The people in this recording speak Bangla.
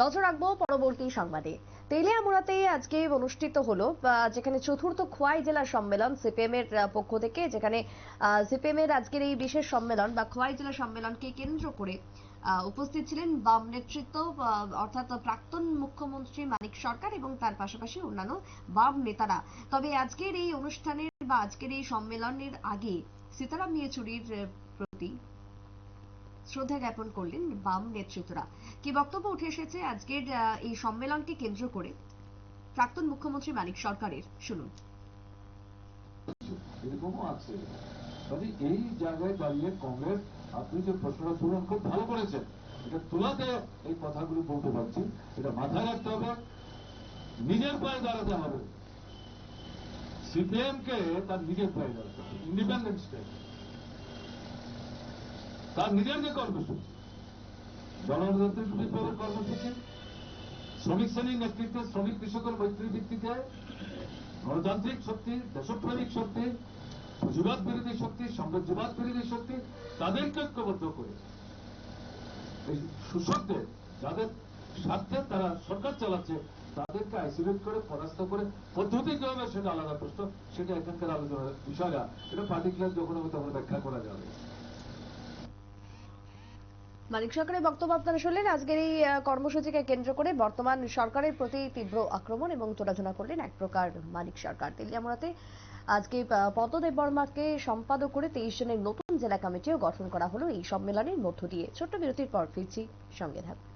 নজর রাখবো পরবর্তী সংবাদে। তেলিয়ামুড়াতে আজকে অনুষ্ঠিত হলো যেখানে চতুর্থ খোয়াই জেলা সম্মেলন সিপিএম এর পক্ষ থেকে, যেখানে সিপিএম এর আজকের এই বিশেষ সম্মেলন বা খোয়াই জেলা সম্মেলনকে কেন্দ্র করে উপস্থিত ছিলেন বাম নেতৃত্ব, অর্থাৎ প্রাক্তন মুখ্যমন্ত্রী মানিক সরকার এবং তার পাশাপাশি অন্যান্য বাম নেতারা। তবে আজকের এই অনুষ্ঠানের বা আজকের এই সম্মেলনের আগে সীতারাম ইয়েচুরির প্রতি শ্রদ্ধা জ্ঞাপন করলেন বাম নেতৃত্বরা। কি বক্তব্য উঠে এসেছে আজকের এই সম্মেলনকে কেন্দ্র করে প্রাক্তন মুখ্যমন্ত্রী মানিক সরকারের, শুনুন। এরকমও আছে, তবে এই জায়গায় দাঁড়িয়ে কংগ্রেস, আপনি যে প্রশ্নটা তুলন খুব ভালো করেছেন, এটা তোলাতে এই কথাগুলো বলতে পারছি। এটা মাথায় রাখতে হবে, নিজের পায়ে দাঁড়াতে হবে। সিপিএম কে তার নিজের পায়ে দাঁড়াতে হবে, ইন্ডিপেন্ডেন্ট স্টেট, তার নিজের যে কর্মসূচি, গণতান্ত্রিক বিপ্লবের কর্মসূচি, শ্রমিক শ্রেণীর নেতৃত্বে শ্রমিক কৃষকের মৈত্রী ভিত্তিতে গণতান্ত্রিক শক্তি, দেশপ্রেমিক শক্তি, পুঁজিবাদ বিরোধী শক্তি, সাম্রাজ্যবাদ বিরোধী শক্তি, তাদেরকে ঐক্যবদ্ধ করে এই শোষকদের, যাদের স্বার্থে তারা সরকার চালাচ্ছে, তাদেরকে আইসোলেট করে পরাস্ত করে পদ্ধতি কি হবে সেটা আলাদা প্রশ্ন, সেটা এখানকার আলোচনার বিষয় না। এটা পার্টিকুলার যখন হবে তখন ব্যাখ্যা করা যাবে। মানিক সরকারের বক্তব্য আপনারা শুনলেন। আজকের এই কর্মসূচিকে কেন্দ্র করে বর্তমান সরকারের প্রতি তীব্র আক্রমণ এবং তোড়াজোড়া করলেন এক প্রকার মানিক সরকার। তেলিয়ামুড়াতে আজকে পদ্মদেব বর্মাকে সম্পাদক করে 23 জনের নতুন জেলা কমিটিও গঠন করা হলো এই সম্মেলনের মধ্য দিয়ে। ছোট্ট বিরতির পর ফিরছি, সঙ্গে থাকুন।